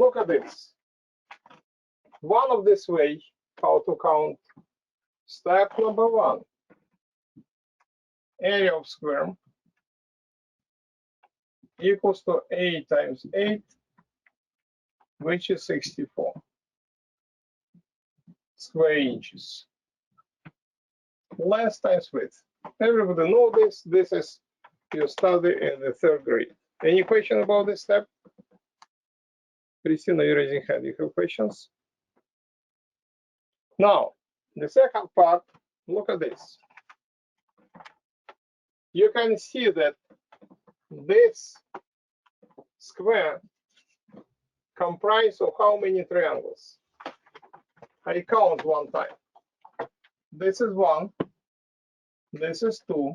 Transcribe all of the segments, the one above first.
look at this. One of this way, how to count. Step number 1. Area of square equals to 8 times 8, which is 64 square inches. Length times width. Everybody know this. This is your study in the 3rd grade. Any question about this step? Christina, you're raising hand. You have questions? Now, the second part, look at this. You can see that this square comprises of how many triangles? I count one time. This is 1, this is 2,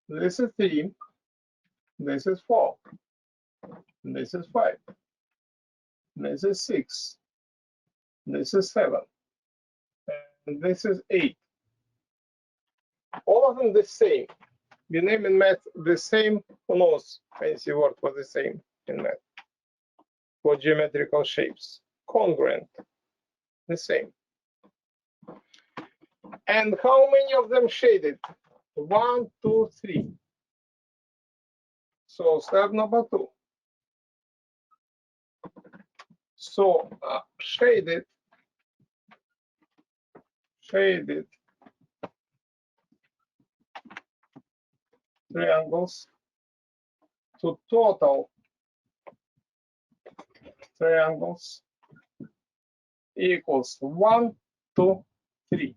this is 3, this is 4, this is 5, this is 6, this is 7, and this is 8. All of them the same. We name in math the same. Who knows fancy word for the same in math? For geometrical shapes. Congruent. The same. And how many of them shaded? 1, 2, 3. So step number 2. So shaded triangles to total triangles equals 1, 2, 3.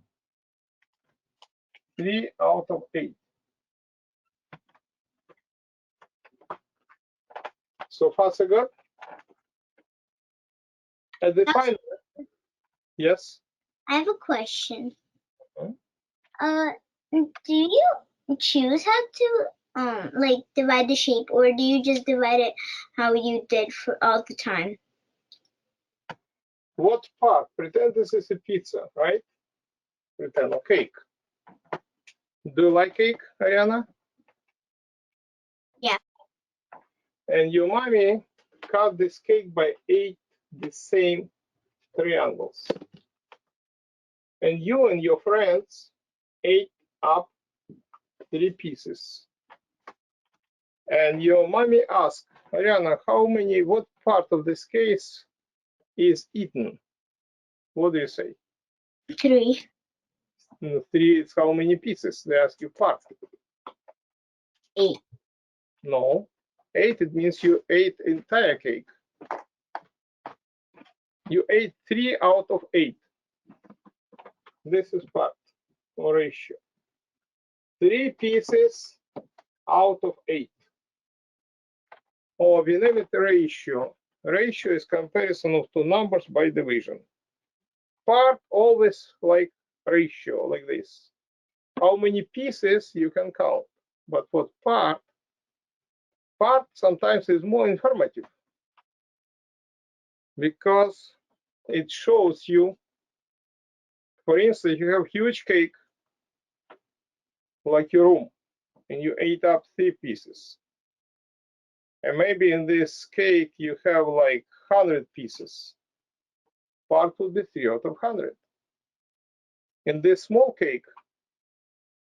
3 out of 8. So far so good? At the final, yes? I have a question. Okay. Do you choose how to like divide the shape, or do you just divide it how you did for all the time? What part? Pretend this is a pizza, right? Pretend a cake. Do you like cake, Ariana? Yeah. And your mommy cut this cake by 8 the same triangles. And you and your friends ate up 3 pieces. And your mommy asked, Ariana, what part of this case is eaten? What do you say? 3. 3 is how many pieces? They ask you part. 8. No. 8, it means you ate entire cake. You ate 3 out of 8. This is part or ratio. 3 pieces out of 8. Or we name it ratio. Ratio is comparison of 2 numbers by division. Part always like ratio, like this. How many pieces you can count. But for part sometimes is more informative because it shows you, for instance, you have huge cake like your room and you ate up 3 pieces. And maybe in this cake you have like 100 pieces. Part would be 3 out of 100. In this small cake,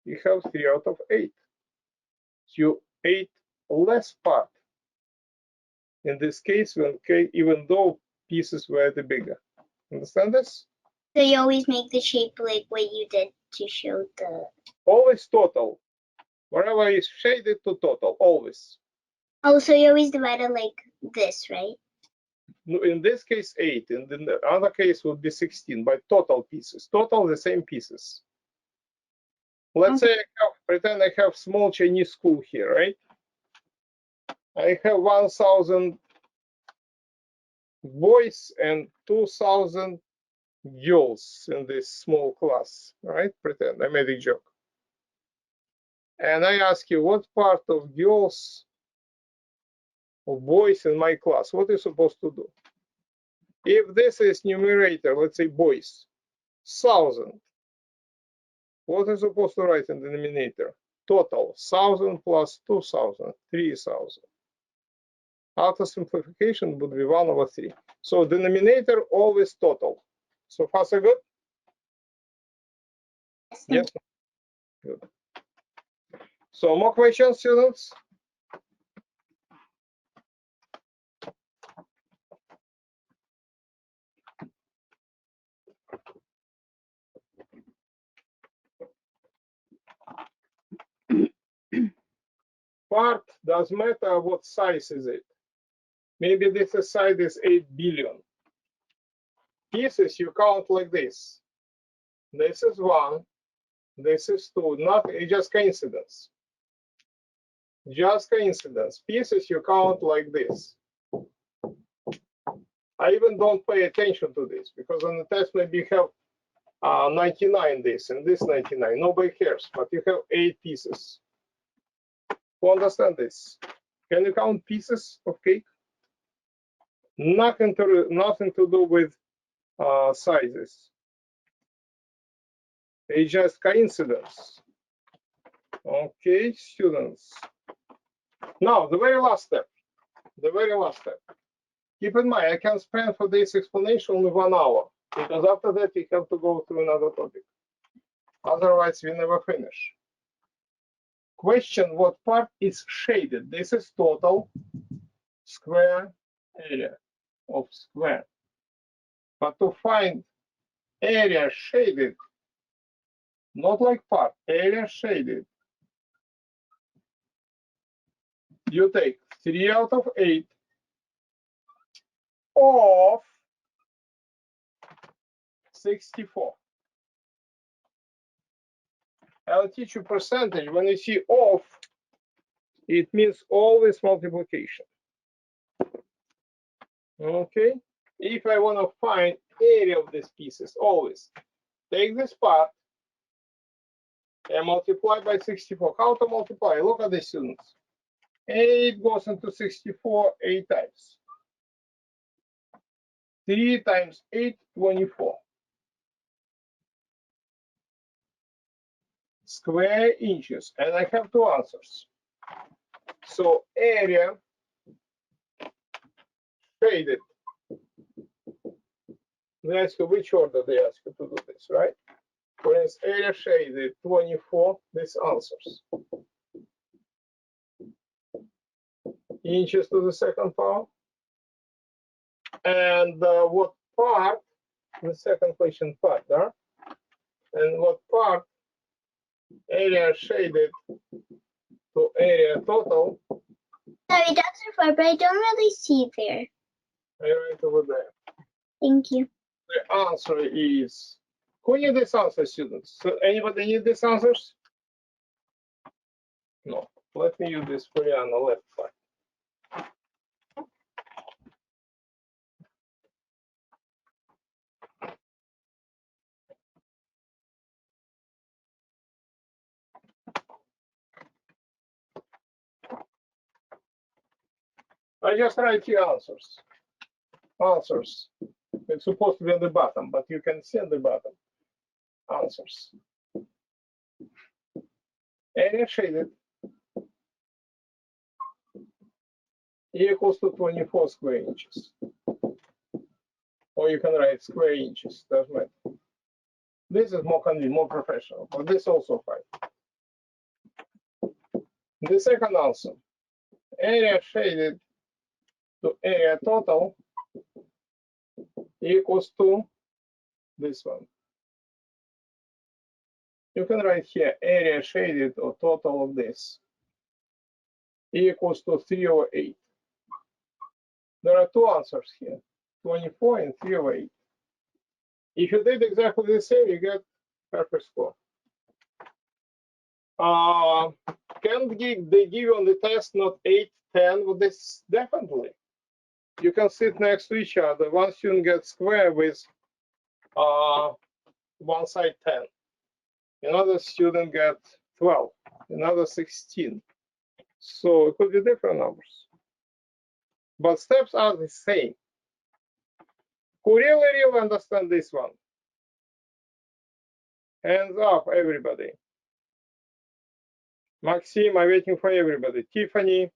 you have 3 out of 8. So you ate less part. In this case, when cake, even though pieces were the bigger. Understand this? So you always make the shape like what you did to show the... Always total. Wherever is shaded to total, always. Oh, so you always divide it like this, right? In this case, 8. And in the other case would be 16 by total pieces. Total the same pieces. Let's say pretend I have small Chinese school here, right? I have 1,000 boys and 2,000 girls in this small class, right? Pretend I made a joke. And I ask you, what part of girls or boys in my class, what are you supposed to do? If this is numerator, let's say boys, 1,000. What are you supposed to write in the denominator? Total, 1,000 plus 2,000, 3,000. After simplification would be 1 over 3. So denominator always total. So far so good? Yes. Good. So more questions, students? Part does matter what size is it. Maybe this size is 8 billion. Pieces you count like this. This is 1, this is 2, nothing, it's just coincidence. Just coincidence. Pieces you count like this. I even don't pay attention to this because on the test maybe you have 99 this and this 99. Nobody cares, but you have 8 pieces. Who understand this? Can you count pieces of cake? Nothing to do with sizes. It's just coincidence. Okay, students. Now, the very last step. The very last step. Keep in mind, I can spend for this explanation only 1 hour, because after that we have to go through another topic. Otherwise, we never finish. Question, what part is shaded? This is total square area of square. But to find area shaded, not like part, area shaded, you take 3 out of 8 of 64. I'll teach you percentage. When you see off, it means always multiplication. Okay? If I want to find area of these pieces, always take this part and multiply by 64. How to multiply? Look at the students. 8 goes into 64 8 times. 3 times 8, 24. Square inches. And I have 2 answers. So area shaded. They ask you which order they ask you to do this, right? For instance, area shaded 24, this answers. Inches to the second power. And what part, the second question part, huh? And what part area shaded to area total. Sorry, Dr. Farber, I don't really see there. Right over there. Thank you. The answer is, who need this answer, students? So anybody need these answers? No. Let me use this for you on the left side. I just write you answers. Answers. It's supposed to be on the bottom, but you can see on the bottom. Answers. Area shaded equals to 24 square inches. Or you can write square inches, doesn't matter. This is more convenient, more professional, but this also fine. The second answer, area shaded to area total equals to this one. You can write here area shaded or total of this equals to 3 over 8. There are 2 answers here, 24 and 3 over 8. If you did exactly the same, you get perfect score. Can they give you on the test not 8, 10? Well, this definitely. You can sit next to each other. One student gets square with one side 10. Another student gets 12. Another 16. So it could be different numbers. But steps are the same. Who really understand this one? Hands up, everybody. Maxime, I'm waiting for everybody. Tiffany,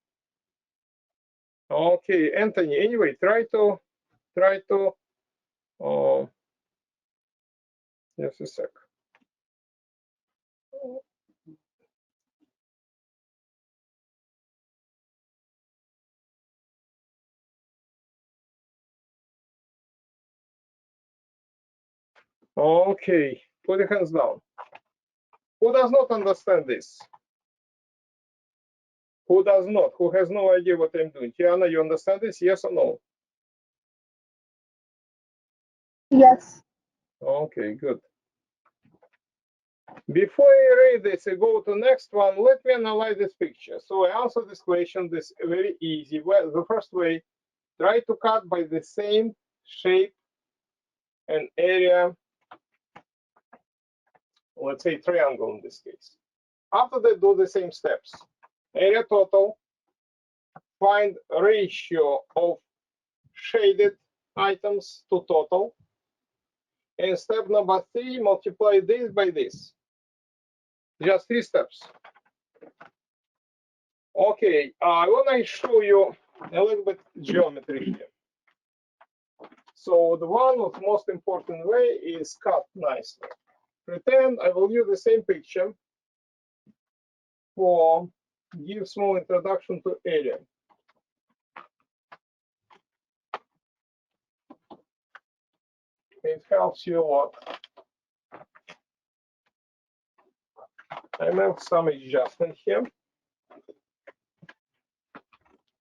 Okay, Anthony. Anyway, try to. Just a sec. Okay, put your hands down. Who does not understand this? Who does not? Who has no idea what I'm doing? Tiana, you understand this? Yes or no? Yes. Okay, good. Before I read this, I go to next one. Let me analyze this picture. So I answer this question this very easy. Well, the first way, try to cut by the same shape and area. Let's say triangle in this case. After that, do the same steps. Area total, find ratio of shaded items to total. And step number 3, multiply this by this. Just 3 steps. Okay, I want to show you a little bit geometry here. So the one of the most important way is cut nicely. Pretend I will use the same picture for give small introduction to area. It helps you a lot. I make some adjustment here.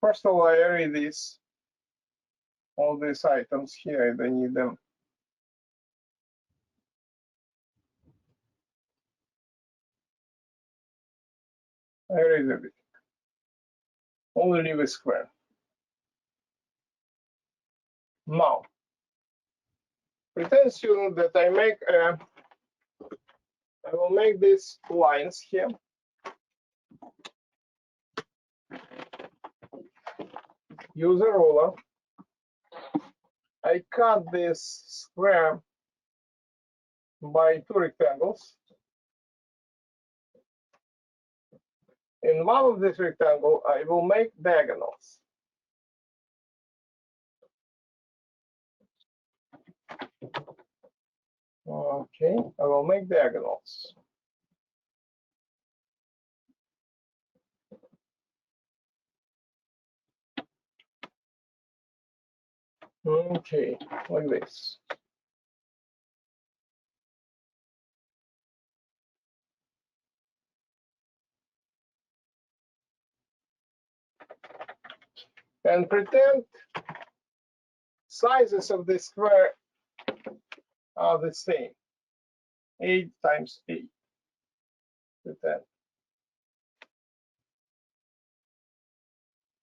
First of all, I array this, all these items here. I don't need them. I erase everything. Only leave a square. Now, pretend student that I will make these lines here. Use a ruler. I cut this square by 2 rectangles. In one of these rectangles, I will make diagonals. Okay, I will make diagonals. Okay, like this. And pretend sizes of the square are the same. 8 times 8. Pretend.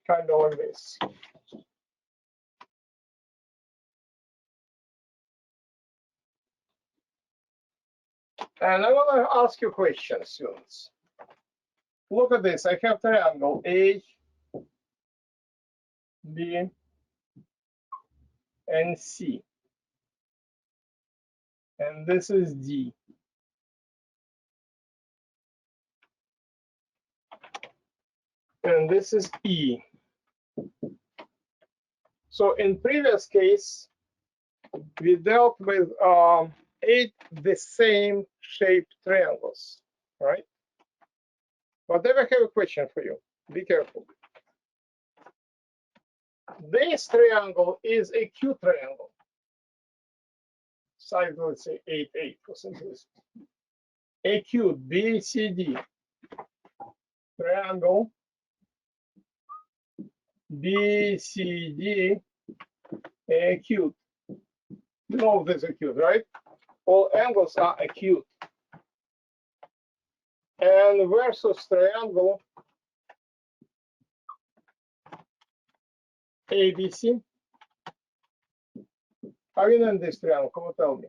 Kind of like this. And I want to ask you a question, students. Look at this. I have triangle A, B, and C. And this is D. And this is E. So in previous case, we dealt with 8 the same shaped triangles, right? But then I have a question for you. Be careful. This triangle is a Q triangle. Side, let's say 8, 8 for simplicity. AQ, BCD. Triangle BCD acute. You know this acute, right? All angles are acute. And versus triangle ABC. How you name this triangle? Come on, tell me.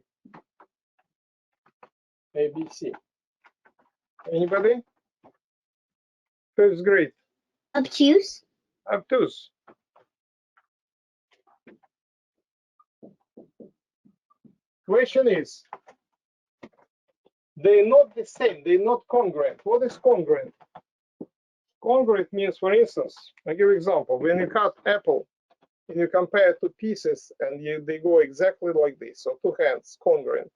ABC. Anybody? First grade. Obtuse. Obtuse. Question is, they're not the same, they're not congruent. What is congruent? Congruent means, for instance, I give you an example. When you cut apple and you compare two pieces and they go exactly like this, so two hands, congruent.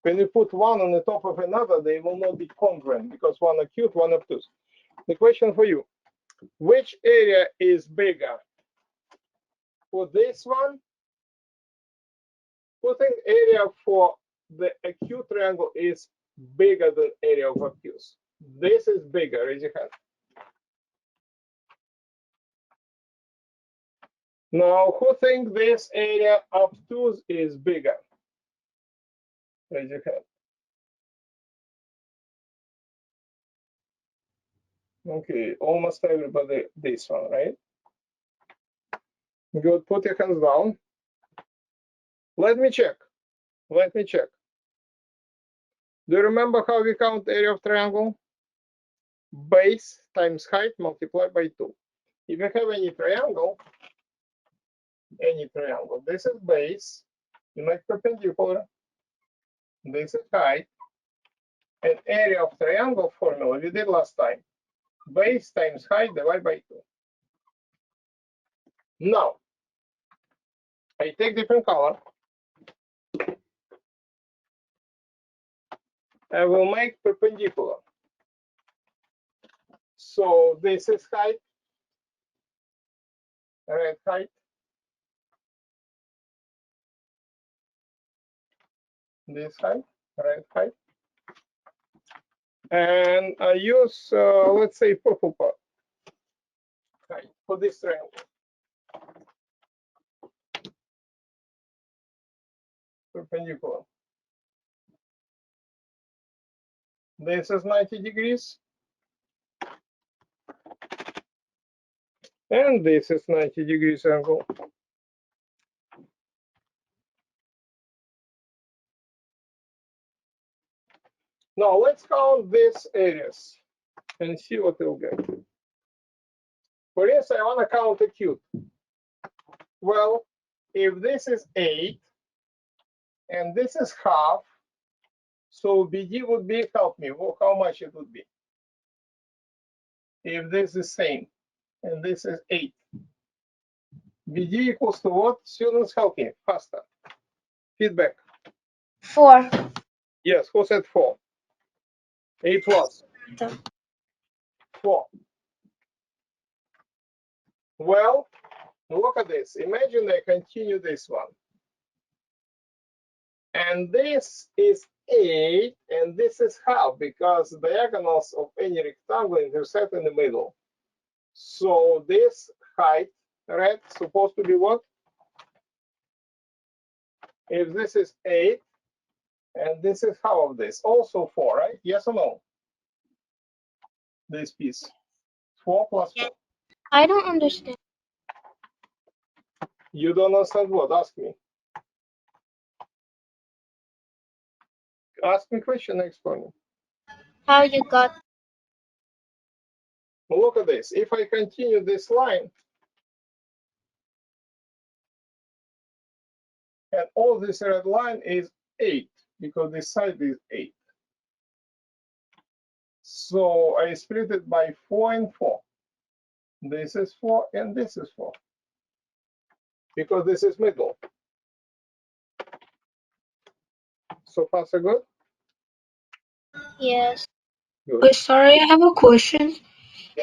When you put one on the top of another, they will not be congruent because one acute, one obtuse. The question for you, which area is bigger? For this one, putting area for the acute triangle is bigger than area of obtuse. This is bigger, raise your hand. Now, who think this area obtuse is bigger? Raise your hand. Okay, almost everybody this one, right? Good, put your hands down. Let me check. Let me check. Do you remember how we count area of triangle? Base times height multiplied by 2. If you have any triangle, this is base, you make perpendicular, this is height, and area of triangle formula we did last time. Base times height divided by 2. Now, I take different color. I will make perpendicular. So this is height, red height. This height, red height. And I use, let's say, purple part height for this triangle. Perpendicular. This is 90 degrees. And this is 90 degrees angle. Now let's count these areas and see what we'll get. For instance, I want to count a cube. Well, if this is 8 and this is half, so BD would be, help me, how much it would be? If this is same and this is 8. BD equals to what? Students, help me, faster. Feedback. 4. Yes, who said 4? 8 plus. 4. Well, look at this. Imagine I continue this one. And this is 8, and this is half, because diagonals of any rectangle intersect in the middle. So this height, right, supposed to be what? If this is 8, and this is half of this, also 4, right? Yes or no? This piece. 4 plus 4. I don't understand. You don't understand what? Ask me. Ask me question, explain. How you got? Look at this. If I continue this line, and all this red line is 8, because this side is 8. So I split it by 4 and 4. This is 4 and this is 4. Because this is middle. So far, so good? Yes. Good. Wait, sorry, I have a question.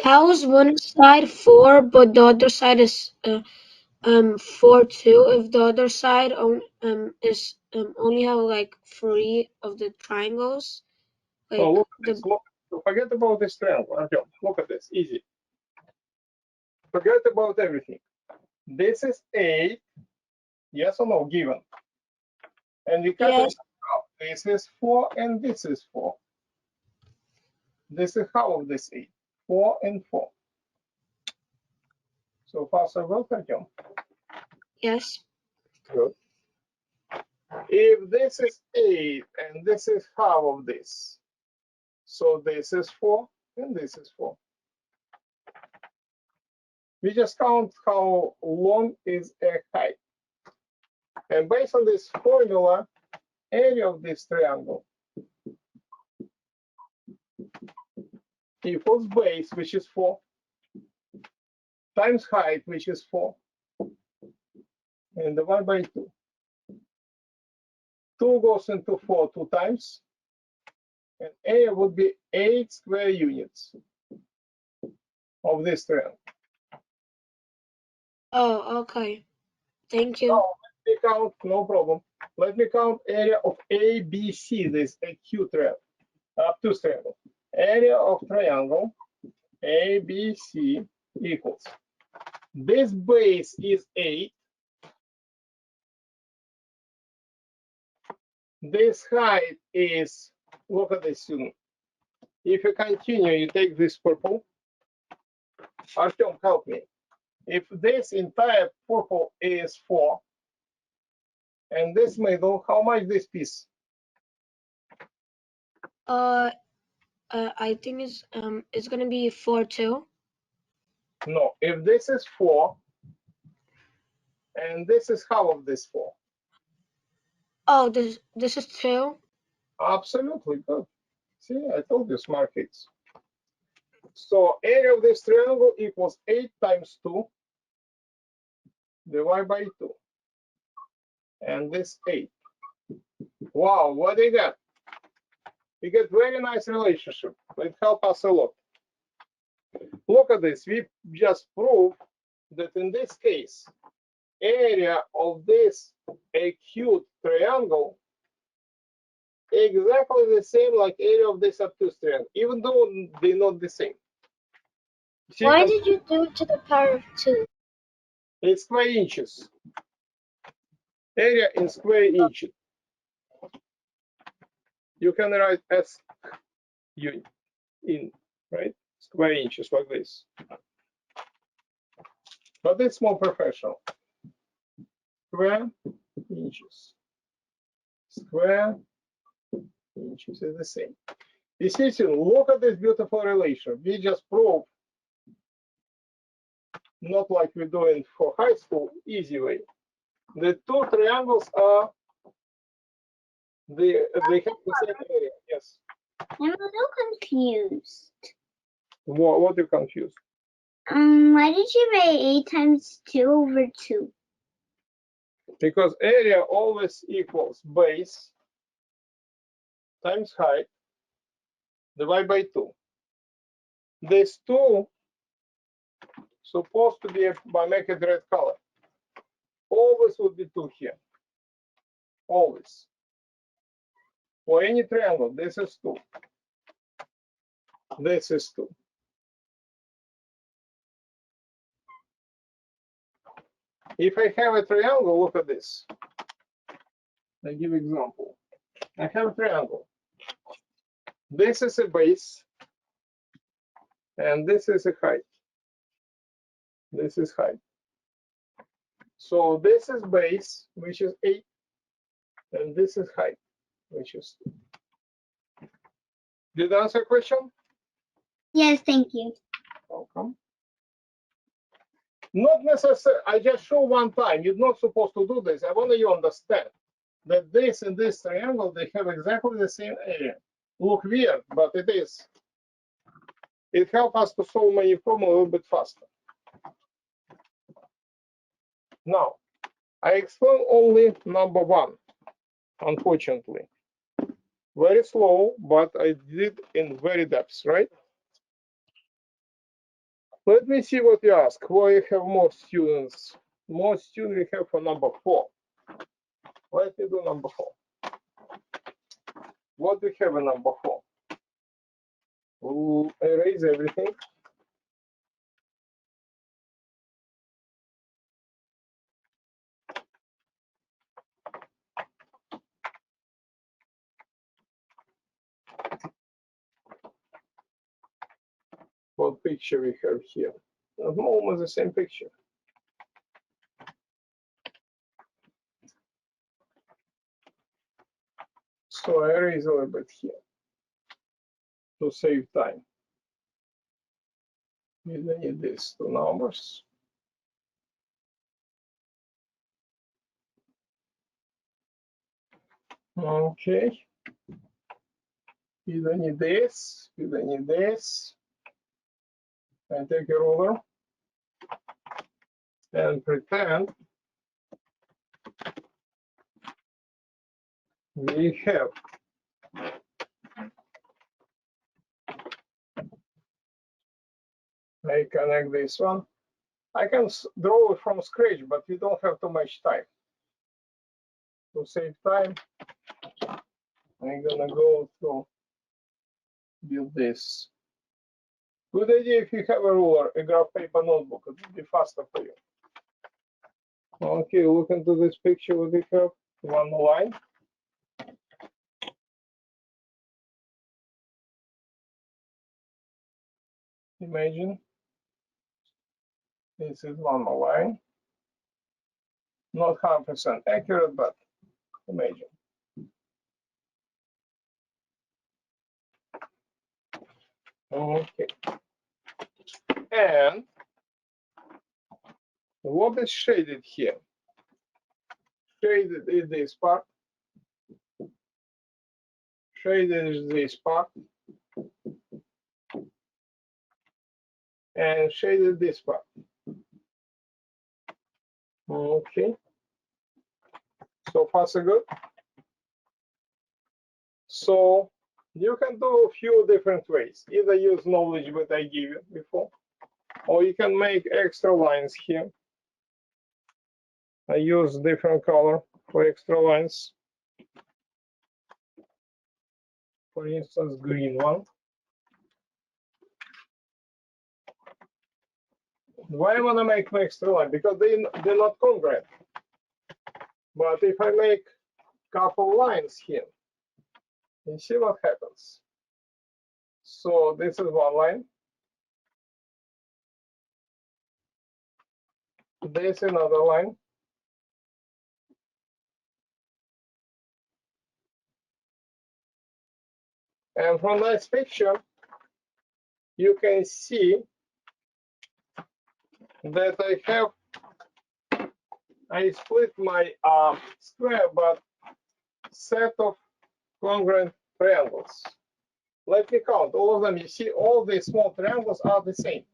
How is one side 4 but the other side is 4 too if the other side is only have like 3 of the triangles? Oh, Like look at the this. Look. Forget about this triangle. Artyom, look at this. Easy. Forget about everything. This is 8. Yes or no? Given. And we cut yes, it out. This is 4 and this is 4. This is half of this 8. 4 and 4. So far, so good, Artyom? yes, Good. If this is 8 and this is half of this, so this is 4 and this is 4. We just count how long is a height. And based on this formula, area of this triangle equals base, which is 4, times height, which is 4, and divided by 2. 2 goes into 4 2 times, and area would be 8 square units of this triangle. Oh, okay. Thank Now, you. let me count, no problem. Let me count area of ABC, this acute triangle, obtuse triangle. Area of triangle ABC equals, this base is 8, this height is, look at this student. If you continue, you take this purple. Artyom, help me. If this entire purple is 4, and this middle, how much this piece? I think it's gonna be 4 2. No, if this is 4, and this is half of this 4. Oh, this is 2. Absolutely good. See, I told you, smart kids. So area of this triangle equals 8 times 2 divided by 2. And this 8. Wow, what do you get? You get very nice relationship. It helps us a lot. Look at this. We just proved that in this case, area of this acute triangle exactly the same like area of this obtuse triangle, even though they're not the same. See, Why did you do it to the power of 2? it's square inches. Area in square inches. You can write S unit in, right? Square inches like this. But it's more professional. Square inches. Square inches is the same. You see, look at this beautiful relation. We just proved, not like we're doing for high school, easy way. The two triangles are, they have the same area. Yes. I'm a little confused. What you confused? Why did you write 8 times 2 over 2? Because area always equals base times height divided by 2. This 2 supposed to be, by making it red color, always would be 2 here. Always. For any triangle, this is 2. This is 2. If I have a triangle, look at this. I give example. I have a triangle. This is a base, and this is a height. This is height. So this is base, which is 8, and this is height, which is 2. Did I answer your question? Yes, thank you. Welcome. Not necessarily, I just show one time. You're not supposed to do this. I want you to understand that this and this triangle, they have exactly the same area. Look weird, but it is. It helps us to solve many problems a little bit faster. Now, I explain only number 1, unfortunately. Very slow, but I did in very depth, right? Let me see what you ask. Why you have more students? More students we have for number 4. Let me do number 4. What do we have in number 4? We'll erase everything. What picture we have here? Almost the same picture. So I erase a little bit here to save time. We don't need these 2 numbers. Okay. We don't need this. We don't need this. And take a ruler and pretend we have I connect this one. I can draw it from scratch, but you don't have too much time. To save time, I'm gonna go to build this. Good idea if you have a ruler, a graph paper notebook, it will be faster for you. Okay, look into this picture what we have. One line. Imagine this is one line. Not 100% accurate, but imagine. Okay. And what is shaded here? Shaded is this part. Shaded is this part. And shaded this part. Okay. So far so good. So you can do a few different ways. Either use knowledge that I gave you before, or you can make extra lines here. I use different color for extra lines. For instance, green one. Why I want to make an extra line? Because they're not congruent. But if I make a couple lines here, you see what happens. So this is one line. This another line. And from this picture, you can see that I split my square, but set of congruent triangles. Let me count all of them. You see, all these small triangles are the same.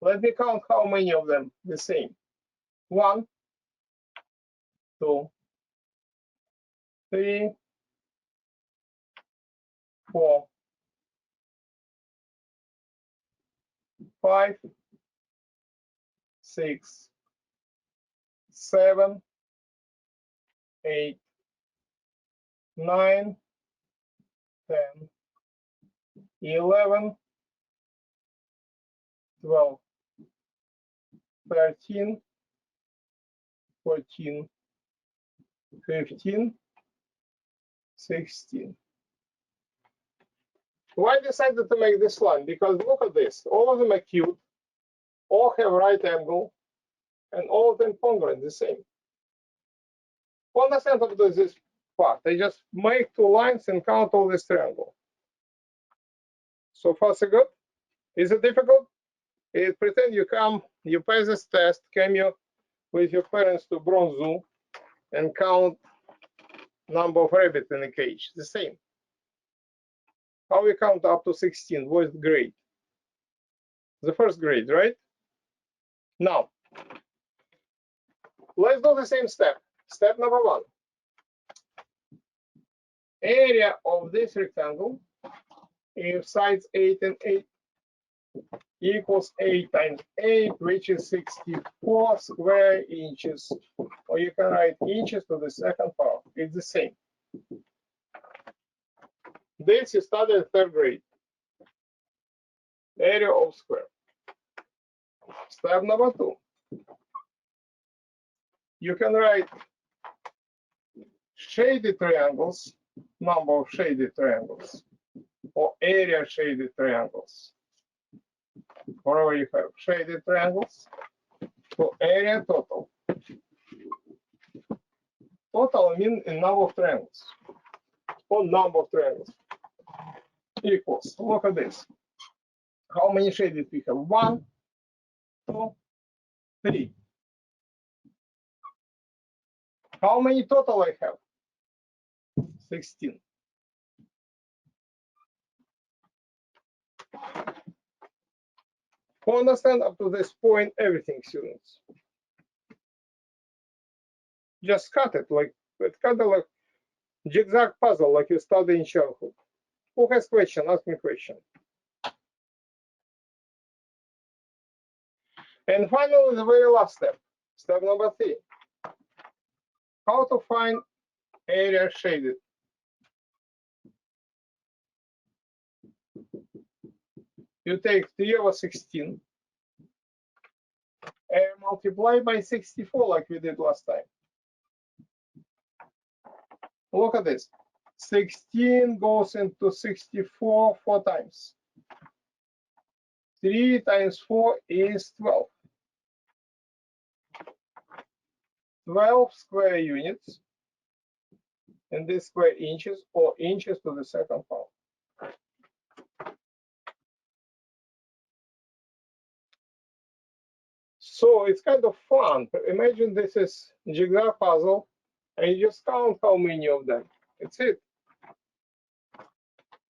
Let me count how many of them the same. 1, 2, 3, 4, 5, 6, 7, 8, 9, 10, 11, 12, 13, 14, 15, 16. Why I decided to make this line? Because look at this. All of them are cute, all have right angle, and all of them congruent, the same. What does end up with this part? I just make two lines and count all this triangle. So far, so good. Is it difficult? Pretend you pass this test, came you with your parents to Bronze Zoo and count number of rabbits in a cage. The same. How we count up to 16? What grade? The first grade, right? Now, let's do the same step. Step number 1. Area of this rectangle, if sides 8 and 8, equals 8 times 8, which is 64 square inches. Or you can write inches to the second power. It's the same. This you studied in 3rd grade. Area of square. Step number 2. You can write shaded triangles, number of shaded triangles, or area shaded triangles. Wherever you have shaded triangles, so area total. Total means a number of triangles, or number of triangles, equals, look at this. How many shaded we have? 1, 2, 3. How many total I have? 16. Who understand up to this point everything, students? Just cut it like it's kind of like zigzag puzzle, like you study in childhood. Who has question? Ask me question. And finally, the very last step, step number 3. How to find area shaded. You take 3 over 16 and multiply by 64 like we did last time. Look at this. 16 goes into 64 4 times. 3 times 4 is 12. 12 square units, and this square inches or inches to the second power. So it's kind of fun. Imagine this is jigsaw puzzle, and you just count how many of them. That's it.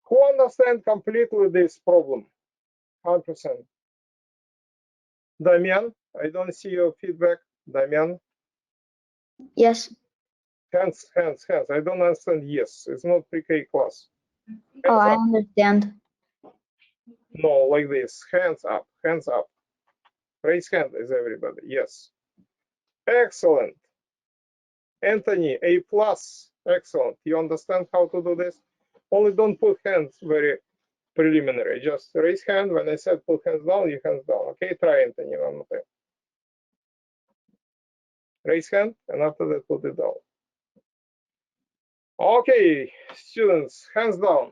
Who understand completely this problem? 100%. Damian, I don't see your feedback. Damian, Yes. hands. I don't understand. Yes, it's not pre-K class. Oh, Hands I up. understand. No, like this. Hands up. Hands up. Raise hand is everybody. Yes. Excellent. Anthony, A plus. Excellent. You understand how to do this? Only don't put hands very preliminary. Just raise hand. When I said put hands down, you hands down. Okay, try Anthony one more time. Raise hand, and after that put it down. Okay, students, hands down.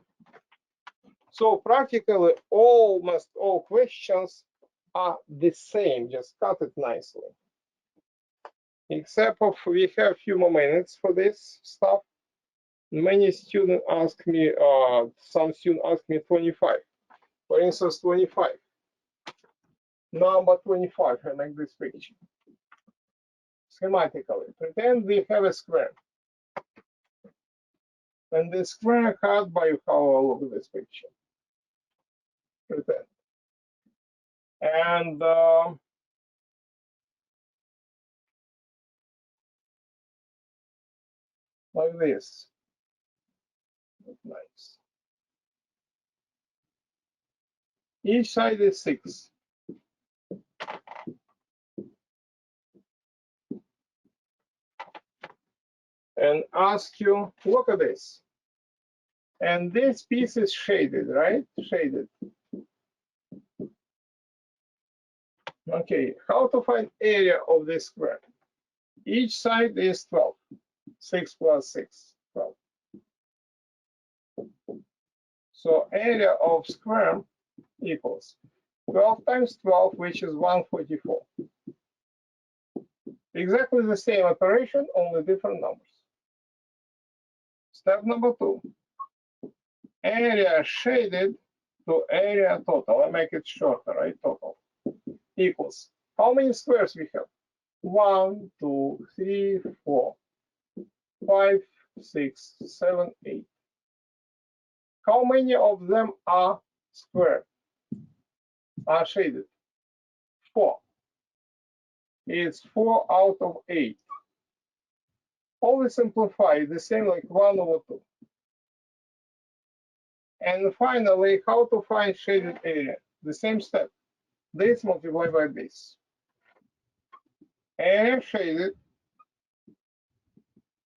So practically almost all questions are the same. Just cut it nicely. Except of we have a few more minutes for this stuff. Many students ask me, some students ask me 25. For instance, 25. Number 25, I make this picture. Schematically, pretend we have a square. And the square cut by how I look at this picture. Pretend. And like this. Nice. Each side is 6. And ask you, look at this. And this piece is shaded, right? Shaded. Okay, how to find area of this square? Each side is 12. 6 plus 6, 12. So area of square equals 12 times 12, which is 144. Exactly the same operation, only different numbers. Step number 2. Area shaded to area total. I make it shorter, right? Total equals. How many squares we have? 1, 2, 3, 4, 5, 6, 7, 8. How many of them are square? Are shaded? 4. It's 4 out of 8. Always simplify the same like 1 over 2. And finally, how to find shaded area? The same step. This multiplied by this. Area shaded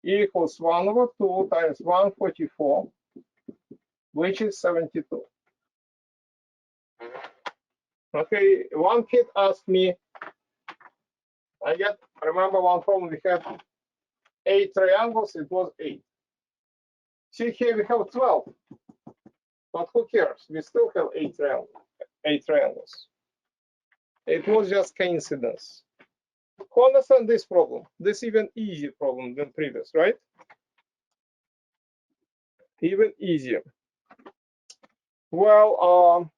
equals 1 over 2 times 144, which is 72. Okay, one kid asked me, remember one problem we had 8 triangles, it was 8. See here we have 12, but who cares? We still have 8 triangles. It was just coincidence. Who understand this problem? This even easier problem than previous, right? Even easier. Well,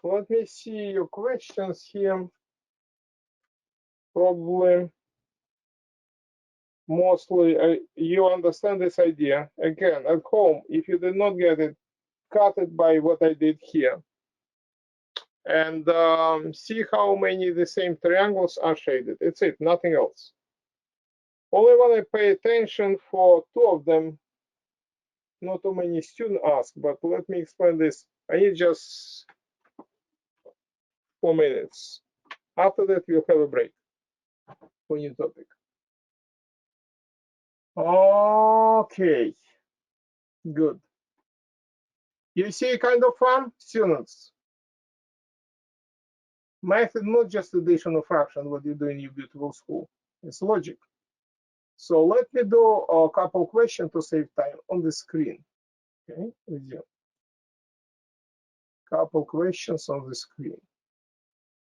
let me see your questions here. Probably mostly you understand this idea. Again, at home, if you did not get it, cut it by what I did here. And see how many the same triangles are shaded. It's it, nothing else. Only when I pay attention for two of them, not too many students ask, but let me explain this. I need just 4 minutes. After that, we'll have a break for new topic. Okay, good. You see kind of fun, students? Math is not just addition of fraction, what you do in your beautiful school. It's logic. So let me do a couple questions to save time on the screen. Okay, resume. Couple questions on the screen.